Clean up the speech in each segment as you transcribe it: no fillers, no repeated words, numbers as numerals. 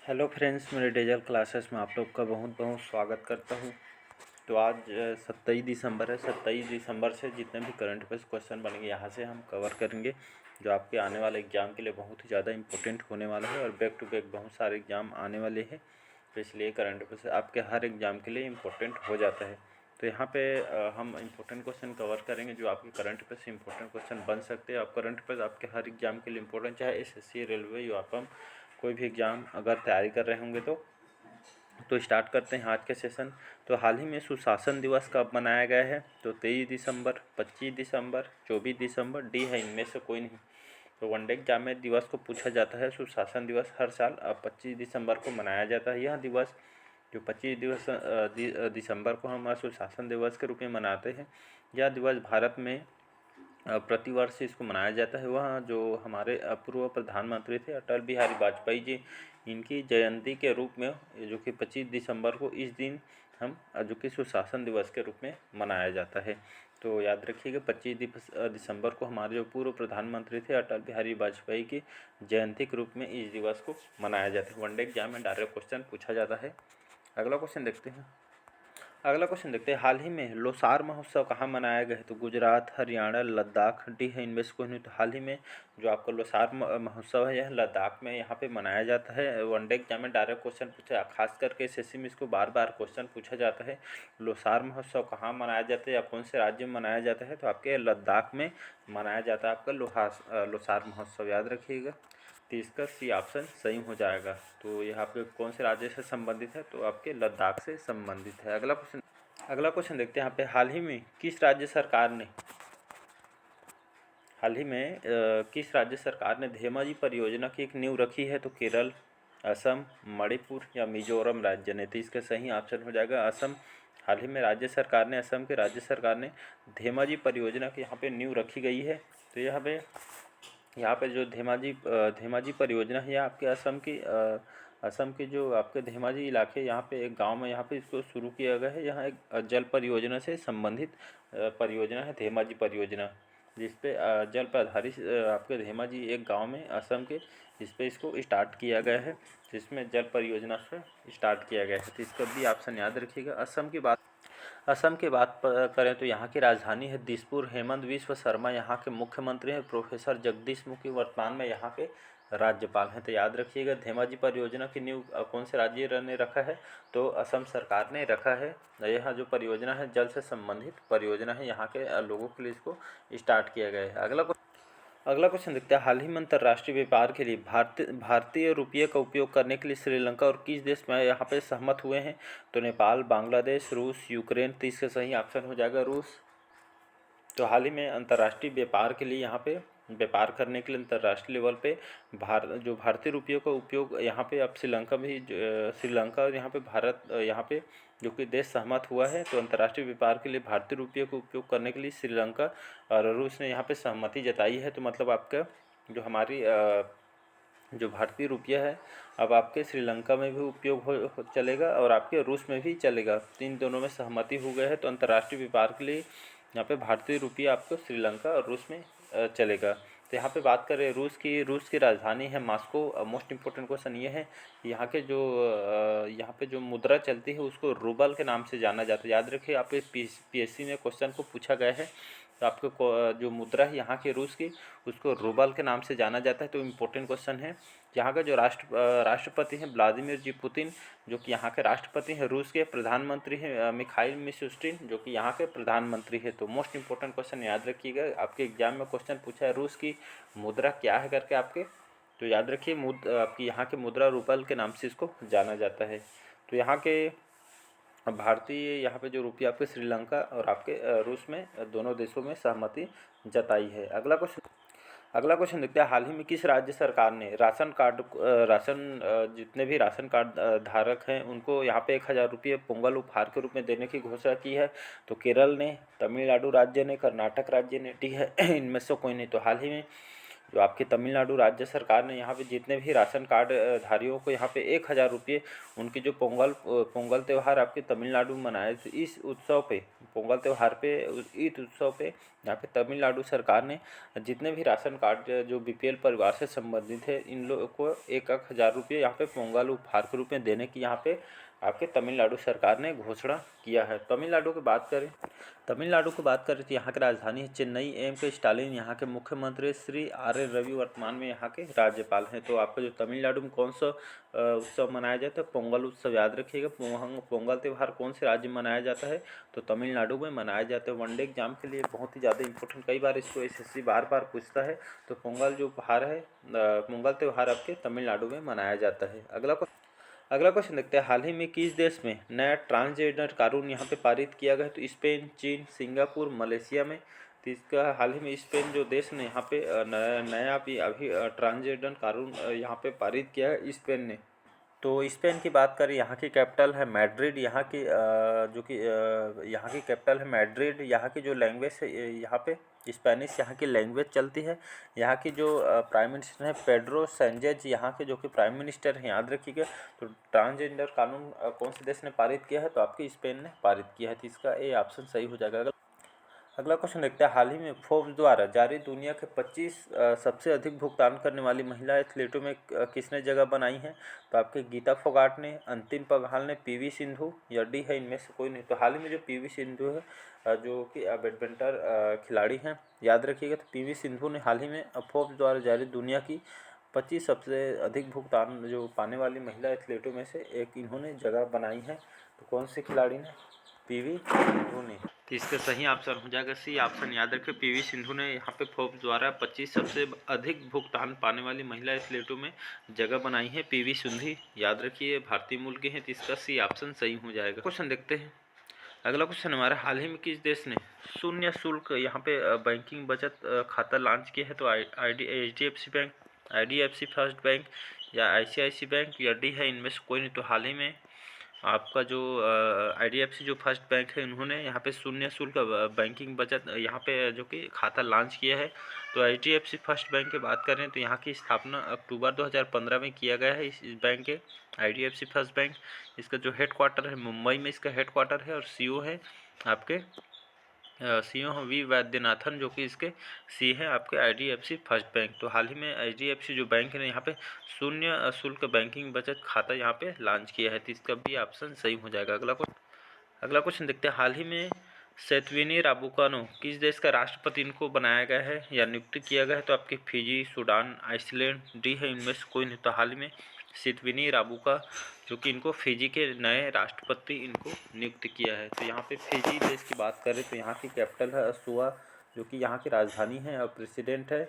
Hello friends, मेरे digital classes में आप लोग का बहुत बहुत स्वागत करता हूँ। तो आज 27 दिसंबर है। 27 दिसंबर से जितने भी करंट अफेयर्स क्वेश्चन बनेंगे यहाँ से हम कवर करेंगे, जो आपके आने वाले एग्ज़ाम के लिए बहुत ही ज़्यादा इंपॉर्टेंट होने वाला है और बैक टू बैक बहुत सारे एग्ज़ाम आने वाले हैं। तो इसलिए करंट अफेयर्स आपके हर एग्ज़ाम के लिए इम्पोर्टेंट हो जाता है। तो यहाँ पे हम इम्पोर्टेंट क्वेश्चन कवर करेंगे जो आपके करंट अफेयर्स से इम्पोर्टेंट क्वेश्चन बन सकते हैं। आप करंट अफेयर्स आपके हर एग्ज़ाम के लिए इम्पोर्टेंट, चाहे एसएससी, रेलवे, यूपीएससी, कोई भी एग्ज़ाम अगर तैयारी कर रहे होंगे तो स्टार्ट करते हैं आज के सेशन। तो हाल ही में सुशासन दिवस कब मनाया गया है? तो 23 दिसंबर, 25 दिसंबर, 24 दिसंबर, डी है इनमें से कोई नहीं। तो वनडे एग्जाम में दिवस को पूछा जाता है। सुशासन दिवस हर साल 25 दिसंबर को मनाया जाता है। यह दिवस जो 25 दिसंबर को हम सुशासन दिवस के रूप में मनाते हैं, यह दिवस भारत में प्रतिवर्ष इसको मनाया जाता है। वह जो हमारे पूर्व प्रधानमंत्री थे अटल बिहारी वाजपेयी जी, इनकी जयंती के रूप में जो कि 25 दिसंबर को इस दिन हम जो कि सुशासन दिवस के रूप में मनाया जाता है। तो याद रखिएगा 25 दिसंबर को हमारे जो पूर्व प्रधानमंत्री थे अटल बिहारी वाजपेयी की जयंती के रूप में इस दिवस को मनाया जाता है। वनडे एग्जाम में डायरेक्ट क्वेश्चन पूछा जाता है। अगला क्वेश्चन देखते हैं। हाल ही में लोसार महोत्सव कहाँ मनाया गया है? तो गुजरात, हरियाणा, लद्दाख, डी है इनमें से कोई नहीं। तो हाल ही में जो आपका लोसार महोत्सव है यह लद्दाख में यहाँ पे मनाया जाता है। वनडे एग्जाम में डायरेक्ट क्वेश्चन पूछा, खास करके एसएससी में इसको बार बार क्वेश्चन पूछा जाता है। लोसार महोत्सव कहाँ मनाया जाता है या कौन से राज्य में मनाया जाता है? तो आपके लद्दाख में मनाया जाता है आपका लोसार महोत्सव, याद रखिएगा। तो इसका सी ऑप्शन सही हो जाएगा। तो यह आपके कौन से राज्य से संबंधित है? तो आपके लद्दाख से संबंधित है। अगला क्वेश्चन देखते हैं यहाँ पे। किस राज्य सरकार ने धेमाजी परियोजना की एक नींव रखी है? तो केरल, असम, मणिपुर या मिजोरम राज्य ने। तो इसका सही ऑप्शन हो जाएगा असम। हाल ही में असम के राज्य सरकार ने धेमाजी परियोजना की यहाँ पे नींव रखी गई है। तो यहाँ पे जो धेमाजी परियोजना है, यह आपके असम के जो आपके धेमाजी इलाके, यहाँ पे एक गांव में यहाँ पे इसको शुरू किया गया है। यहाँ एक जल परियोजना से संबंधित परियोजना है धेमाजी परियोजना, जिसपे जल पर आधारित आपके धेमाजी एक गांव में असम के, जिसपे इसको स्टार्ट किया गया है, जिसमें जल परियोजना से स्टार्ट किया गया है। तो इसका भी ऑप्शन याद रखिएगा। असम की बात करें तो यहाँ की राजधानी है दिसपुर। हेमंत बिस्वा शर्मा यहाँ के मुख्यमंत्री हैं। प्रोफेसर जगदीश मुखी वर्तमान में यहाँ के राज्यपाल हैं। तो याद रखिएगा धेमाजी परियोजना की नींव कौन से राज्य ने रखा है? तो असम सरकार ने रखा है। यह जो परियोजना है जल से संबंधित परियोजना है, यहाँ के लोगों के लिए इसको स्टार्ट किया गया है। अगला क्वेश्चन देखते हैं। हाल ही में अंतर्राष्ट्रीय व्यापार के लिए भारतीय रुपये का उपयोग करने के लिए श्रीलंका और किस देश में यहाँ पे सहमत हुए हैं? तो नेपाल, बांग्लादेश, रूस, यूक्रेन। तो इसका सही ऑप्शन हो जाएगा रूस। तो हाल ही में अंतर्राष्ट्रीय व्यापार के लिए यहाँ पे व्यापार करने के लिए अंतर्राष्ट्रीय लेवल पे भारतीय रुपये का उपयोग यहाँ पे अब श्रीलंका और यहाँ पे भारत यहाँ पे जो कि देश सहमत हुआ है। तो अंतर्राष्ट्रीय व्यापार के लिए भारतीय रुपये का उपयोग करने के लिए श्रीलंका और रूस ने यहाँ पे सहमति जताई है। तो मतलब आपका जो भारतीय रुपया है अब आपके श्रीलंका में भी उपयोग चलेगा और आपके रूस में भी चलेगा। तो इन दोनों में सहमति हो गया है। तो अंतर्राष्ट्रीय व्यापार के लिए यहाँ पे भारतीय रुपया आपको श्रीलंका और रूस में चलेगा। तो यहाँ पे बात करें रूस की राजधानी है मॉस्को। मोस्ट इम्पोर्टेंट क्वेश्चन ये है, यहाँ यहाँ पे जो मुद्रा चलती है उसको रूबल के नाम से जाना जाता है। याद रखिए, आपके पीएससी में क्वेश्चन को पूछा गया है। तो आपको जो मुद्रा है यहाँ के रूस की, उसको रूबल के नाम से जाना जाता है। तो इम्पोर्टेंट क्वेश्चन है। यहाँ का जो राष्ट्रपति हैं व्लादिमीर जी पुतिन, जो कि यहाँ के राष्ट्रपति हैं। रूस के प्रधानमंत्री हैं मिखाइल मिशुस्टिन, जो कि यहाँ के प्रधानमंत्री हैं। तो मोस्ट इंपॉर्टेंट क्वेश्चन याद रखिएगा, आपके एग्जाम में क्वेश्चन पूछा है रूस की मुद्रा क्या है करके आपके। तो याद रखिए आपकी यहाँ के मुद्रा रूबल के नाम से इसको जाना जाता है। तो यहाँ के भारतीय यहाँ पे जो रुपया आपके श्रीलंका और आपके रूस में दोनों देशों में सहमति जताई है। अगला क्वेश्चन देखते हैं। हाल ही में किस राज्य सरकार ने जितने भी राशन कार्ड धारक हैं उनको यहाँ पे 1000 रुपये पोंगल उपहार के रूप में देने की घोषणा की है? तो केरल ने, तमिलनाडु राज्य ने, कर्नाटक राज्य ने, डी है इनमें से कोई नहीं। तो हाल ही में जो आपकी तमिलनाडु राज्य सरकार ने यहाँ पे जितने भी राशन कार्ड धारियों को यहाँ पे 1000 रुपये उनकी जो पोंगल त्यौहार आपके तमिलनाडु में मनाए थे, इस उत्सव पे पोंगल त्यौहार पे ईद उत्सव पे यहाँ पे तमिलनाडु सरकार ने जितने भी राशन कार्ड जो बीपीएल परिवार से संबंधित है इन लोगों को 1000 रुपये यहाँ पे पोंगल उपहार के रूप में देने की यहाँ पे आपके तमिलनाडु सरकार ने घोषणा किया है। तमिलनाडु की बात करें तो यहाँ की राजधानी है चेन्नई। के स्टालिन यहाँ के मुख्यमंत्री, श्री आर.एन. रवि वर्तमान में यहाँ के राज्यपाल हैं। तो आपका जो तमिलनाडु में कौन सा उत्सव मनाया जाता है, पोंगल उत्सव, याद रखिएगा। पोंगल त्यौहार कौन से राज्य में मनाया जाता है, तो तमिलनाडु में मनाया जाता है। वनडे एग्जाम के लिए बहुत ही ज़्यादा इंपॉर्टेंट, कई बार इसको एसएससी बार पूछता है। तो पोंगल जो उपहार है, पोंगल त्यौहार आपके तमिलनाडु में मनाया जाता है। अगला क्वेश्चन देखते हैं, हाल ही में किस देश में नया ट्रांसजेंडर कानून यहाँ पे पारित किया गया है, तो स्पेन, चीन, सिंगापुर, मलेशिया में। तो इसका हाल ही में स्पेन जो देश ने यहाँ पे नया अभी ट्रांसजेंडर कानून यहाँ पे पारित किया है स्पेन ने। तो स्पेन की बात करें, यहाँ की कैपिटल है मैड्रिड। यहाँ की यहाँ की कैपिटल है मैड्रिड। यहाँ की जो लैंग्वेज है यहाँ पे स्पेनिश यहाँ की लैंग्वेज चलती है। यहाँ की जो प्राइम मिनिस्टर है पेड्रो सैंचेज, यहाँ के जो कि प्राइम मिनिस्टर हैं, याद रखिएगा। तो ट्रांसजेंडर कानून कौन से देश ने पारित किया है, तो आपके स्पेन ने पारित किया है। तो इसका ए ऑप्शन सही हो जाएगा। अगला क्वेश्चन देखते हैं, हाल ही में फोर्ब्स द्वारा जारी दुनिया के 25 सबसे अधिक भुगतान करने वाली महिला एथलीटों में किसने जगह बनाई है, तो आपके गीता फोगाट ने, अंतिम पंघाल ने, पीवी सिंधु या डी है इनमें से कोई नहीं। तो हाल ही में जो पीवी सिंधु है जो कि बैडमिंटन खिलाड़ी हैं, याद रखिएगा। तो पीवी सिंधु ने हाल ही में फोर्ब्स द्वारा जारी दुनिया की 25 सबसे अधिक भुगतान जो पाने वाली महिला एथलीटों में से एक इन्होंने जगह बनाई है। तो कौन से खिलाड़ी ने, पीवी सिंधु ने। तो इसका सही ऑप्शन हो जाएगा सी ऑप्शन, याद रखिए। पीवी सिंधु ने यहाँ पे फोर्ब्स द्वारा 25 सबसे अधिक भुगतान पाने वाली महिला एथलीटों में जगह बनाई है। पीवी सिंधु, याद रखिए, भारतीय मूल के हैं। तो इसका सी ऑप्शन सही हो जाएगा। क्वेश्चन देखते हैं, अगला क्वेश्चन हमारा, हाल ही में किस देश ने शून्य शुल्क यहाँ पे बैंकिंग बचत खाता लॉन्च किया है, तो HDFC bank, IDFC first bank या आईसीआईसी बैंक या डी है इनमें से कोई नहीं। तो हाल ही में आपका जो आईडीएफसी जो फर्स्ट बैंक है उन्होंने यहाँ पे शून्य शुल्क बैंकिंग बचत यहाँ पे जो कि खाता लॉन्च किया है। तो आईडीएफसी फर्स्ट बैंक की बात करें तो यहाँ की स्थापना अक्टूबर 2015 में किया गया है इस बैंक के, आईडीएफसी फर्स्ट बैंक। इसका जो हेडक्वार्टर है मुंबई में इसका हेडक्वार्टर है और सीईओ है आपके सीईओ वी वैद्यनाथन, जो कि इसके सी हैं आपके आईडीएफसी फर्स्ट बैंक। तो हाल ही में आईडीएफसी जो बैंक है यहाँ पे शून्य शुल्क बैंकिंग बचत खाता यहाँ पे लॉन्च किया है। तो इसका भी ऑप्शन सही हो जाएगा। अगला क्वेश्चन देखते हैं, हाल ही में सेतविनी राबुकानो किस देश का राष्ट्रपति इनको बनाया गया है या नियुक्त किया गया है, तो आपके फिजी, सूडान, आइसलैंड, डी है इनमें से कोई नहीं। तो हाल ही में सेतविनी राबुका जो कि इनको फिजी के नए राष्ट्रपति इनको नियुक्त किया है। तो यहाँ पे फिजी देश की बात करें तो यहाँ की कैपिटल है असुआ, जो कि यहाँ की राजधानी है, और प्रेसिडेंट है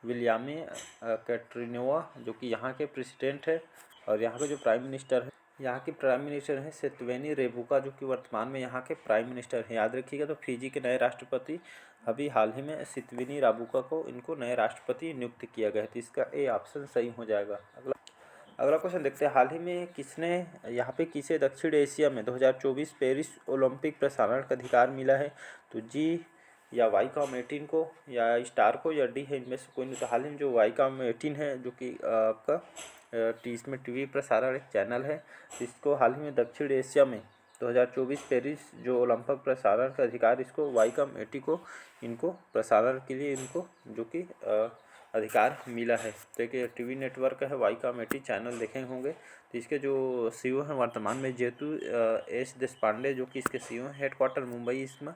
विलियामी कैटरीनोवा, जो कि यहाँ के प्रेसिडेंट है। और यहाँ के जो प्राइम मिनिस्टर है, यहाँ के प्राइम मिनिस्टर हैं सेतवेनी रेबुका, जो कि वर्तमान में यहाँ के प्राइम मिनिस्टर हैं, याद रखिएगा। तो फिजी के नए राष्ट्रपति अभी हाल ही में सेतवेनी राबुका को इनको नए राष्ट्रपति नियुक्त किया गया है। तो इसका ए ऑप्शन सही हो जाएगा। अगला क्वेश्चन देखते हैं, हाल ही में किसने यहाँ पे किसे दक्षिण एशिया में 2024 पेरिस ओलंपिक प्रसारण का अधिकार मिला है, तो जी या वाईकॉम-18 को या स्टार को या डी है इनमें से कोई नहीं। तो हाल ही में जो वाईकॉम-18 है जो कि आपका इसमें टीवी प्रसारण एक चैनल है, इसको हाल ही में दक्षिण एशिया में 2024 पेरिस जो ओलंपिक प्रसारण का अधिकार इसको वाईकॉम-18 को इनको प्रसारण के लिए इनको जो कि अधिकार मिला है। देखिए टीवी नेटवर्क है वाईकॉम-18 चैनल देखे होंगे। तो इसके जो सीईओ हैं वर्तमान में जेतू एस देशपांडे, जो कि इसके सीईओ हैं। हेडक्वार्टर मुंबई, इसमें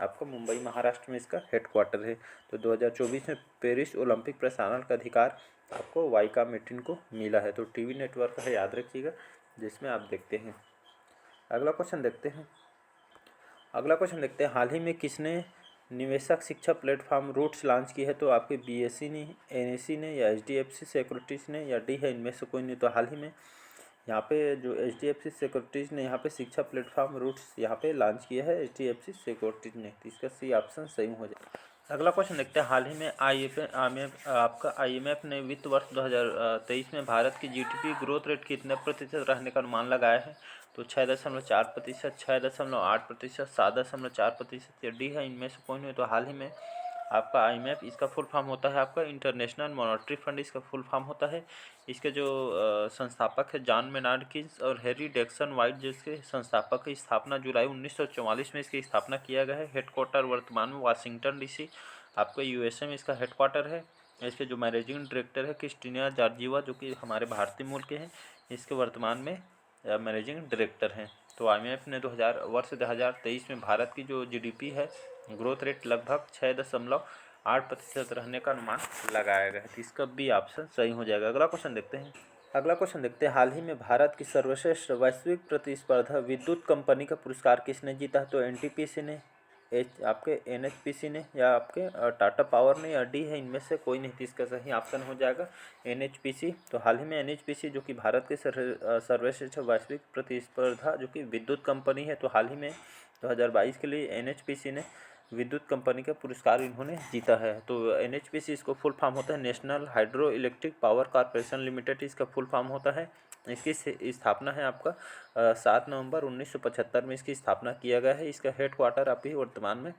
आपका मुंबई महाराष्ट्र में इसका हेडक्वार्टर है। तो 2024 में पेरिस ओलंपिक प्रसारण का अधिकार आपको वाईकॉम-18 को मिला है। तो टीवी नेटवर्क है, याद रखिएगा, जिसमें आप देखते हैं। अगला क्वेश्चन देखते हैं, हाल ही में किसने निवेशक शिक्षा प्लेटफॉर्म रूट्स लॉन्च की है, तो आपके बीएसई ने, एनएससी ने या एचडीएफसी सिक्योरिटीज़ ने या डी है इनमें से कोई नहीं। तो हाल ही में यहाँ पे जो एचडीएफसी सिक्योरिटीज़ ने यहाँ पे शिक्षा प्लेटफॉर्म रूट्स यहाँ पे लॉन्च किया है एचडीएफसी सिक्योरिटीज़ ने। तो इसका सी ऑप्शन सही हो जाए। अगला क्वेश्चन देखते हैं, हाल ही में आईएमएफ ने वित्त वर्ष 2023 में भारत की जीडीपी ग्रोथ रेट कितने प्रतिशत रहने का अनुमान लगाया है, तो 6.4%, 6.8%, 7.4% या डी है इनमें से कोई नहीं। तो हाल ही में आपका IMF इसका फुल फॉर्म होता है आपका इंटरनेशनल मॉनेटरी फंड, इसका फुल फॉर्म होता है। इसके जो संस्थापक है जॉन मेनार्ड कीन्स और हैरी जैक्सन वाइट, जिसके संस्थापक की स्थापना जुलाई 1944 में इसकी स्थापना किया गया है। हेडक्वार्टर वर्तमान में वाशिंगटन DC आपका USA में इसका हेडक्वार्टर है। इसके जो मैनेजिंग डायरेक्टर है क्रिस्टिना जॉर्जिवा, जो कि हमारे भारतीय मूल के हैं, इसके वर्तमान में मैनेजिंग डायरेक्टर हैं। तो IMF ने वर्ष 2023 में भारत की जो GDP है ग्रोथ रेट लगभग 6.8% रहने का अनुमान लगाया गया है। तो इसका भी ऑप्शन सही हो जाएगा। अगला क्वेश्चन देखते हैं। हाल ही में भारत की सर्वश्रेष्ठ वैश्विक प्रतिस्पर्धा विद्युत कंपनी का पुरस्कार किसने जीता है? तो NTPC ने, आपके NHPC ने, या आपके टाटा पावर ने, या डी है इनमें से कोई नहीं। तो इसका सही ऑप्शन हो जाएगा NHPC। तो हाल ही में NHPC जो कि भारत के सर्वश्रेष्ठ वैश्विक प्रतिस्पर्धा जो कि विद्युत कंपनी है, तो हाल ही में 2022 के लिए NHPC ने विद्युत कंपनी का पुरस्कार इन्होंने जीता है। तो NHPC इसको फुल फॉर्म होता है national hydro electric power corporation limited, इसका फुल फॉर्म होता है। इसकी स्थापना है आपका 7 नवंबर 1975 में इसकी स्थापना किया गया है। इसका हेडक्वार्टर अभी वर्तमान में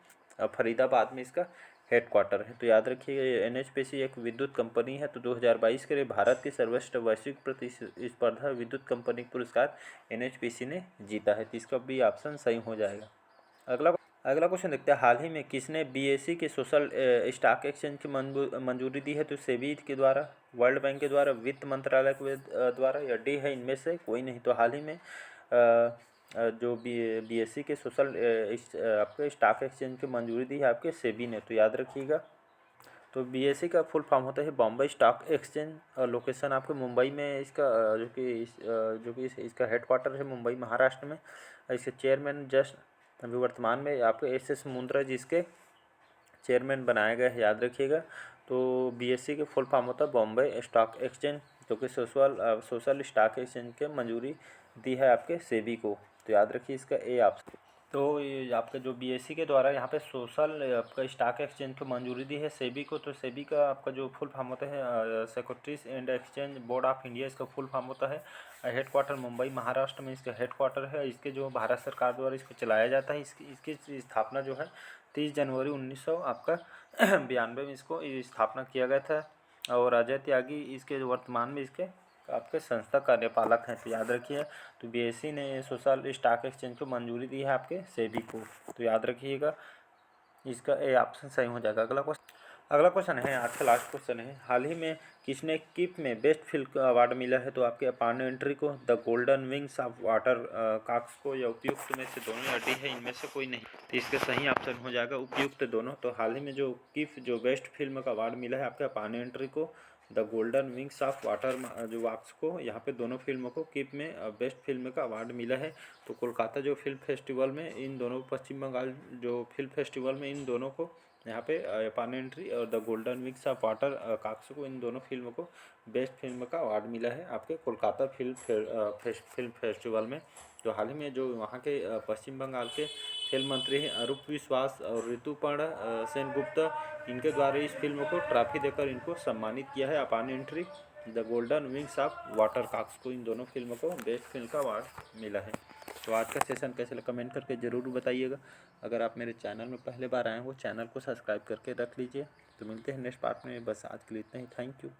फरीदाबाद में इसका हेडक्वार्टर है। तो याद रखिएगा NHPC एक विद्युत कंपनी है। तो 2022 के लिए भारत की सर्वश्रेष्ठ वैश्विक प्रतिस्पर्धा विद्युत कंपनी पुरस्कार NHPC ने जीता है। तो इसका भी ऑप्शन सही हो जाएगा। अगला क्वेश्चन देखते हैं। हाल ही में किसने BSE के सोशल स्टॉक एक्सचेंज की मंजूरी दी है? तो सेबी के द्वारा, वर्ल्ड बैंक के द्वारा, वित्त मंत्रालय के द्वारा, या डी है इनमें से कोई नहीं। तो हाल ही में जो BSE के सोशल आपके स्टॉक एक्सचेंज की मंजूरी दी है आपके सेबी ने। तो याद रखिएगा। तो BSE का फुल फॉर्म होता है बॉम्बे स्टॉक एक्सचेंज, लोकेशन आपके मुंबई में इसका जो कि इसका हेडक्वार्टर है मुंबई महाराष्ट्र में। इसके चेयरमैन जस्ट अभी वर्तमान में आपके SS मुंद्रा जिसके चेयरमैन बनाया गया है, याद रखिएगा। तो BSE के फुल फॉर्म होता है बॉम्बे स्टॉक एक्सचेंज, जो कि सोशल स्टॉक एक्सचेंज के मंजूरी दी है आपके सेबी को। तो याद रखिए इसका ए ऑप्शन। तो ये आपका जो BSE के द्वारा यहाँ पे सोशल आपका स्टॉक एक्सचेंज को मंजूरी दी है सेबी को। तो सेबी का आपका जो फुल फॉर्म होता है securities and exchange board of India, इसका फुल फॉर्म होता है। हेडक्वार्टर मुंबई महाराष्ट्र में इसका हेडक्वार्टर है। इसके जो भारत सरकार द्वारा इसको चलाया जाता है। इसकी स्थापना जो है 30 जनवरी 1900 आपका 92 में इसको स्थापना किया गया था। और अजय त्यागी इसके वर्तमान में इसके आपके संस्था कार्यपालक हैं। तो याद रखिए। तो BSE ने सोशल स्टॉक एक्सचेंज को मंजूरी दी है आपके सेबी को। तो याद रखिएगा इसका ए ऑप्शन सही हो जाएगा। अगला क्वेश्चन है, आज का लास्ट क्वेश्चन है। हाल ही में किसने किप में बेस्ट फिल्म का अवार्ड मिला है? तो आपके अपान एंट्री को, the golden wings of water cocks को, या उपयुक्त में से दोनों, या डी है इनमें से कोई नहीं। तो इसका सही ऑप्शन हो जाएगा उपयुक्त दोनों। तो हाल ही में जो किप जो बेस्ट फिल्म का अवार्ड मिला है आपके अपान एंट्री को, the golden wings of water जो वाक्स को, यहाँ पे दोनों फिल्मों को किप में बेस्ट फिल्म का अवार्ड मिला है। तो कोलकाता जो फिल्म फेस्टिवल में इन दोनों, पश्चिम बंगाल जो फिल्म फेस्टिवल में इन दोनों को यहाँ पे अपान एंट्री और the golden wings of water cocks को, इन दोनों फिल्मों को बेस्ट फिल्म का अवार्ड मिला है आपके कोलकाता फिल्म फेस्टिवल में। तो हाल ही में जो वहाँ के पश्चिम बंगाल के खेल मंत्री हैं अरूप विश्वास और ऋतुपर्णा सेनगुप्ता, इनके द्वारा इस फिल्म को ट्रॉफी देकर इनको सम्मानित किया है। अपान entry, the golden wings of water cocks को, इन दोनों फिल्मों को बेस्ट फिल्म का अवार्ड मिला है। तो आज का सेशन कैसे लगा कमेंट करके ज़रूर बताइएगा। अगर आप मेरे चैनल में पहले बार आए हैं वो चैनल को सब्सक्राइब करके रख लीजिए। तो मिलते हैं नेक्स्ट पार्ट में। बस आज के लिए इतना ही। Thank you.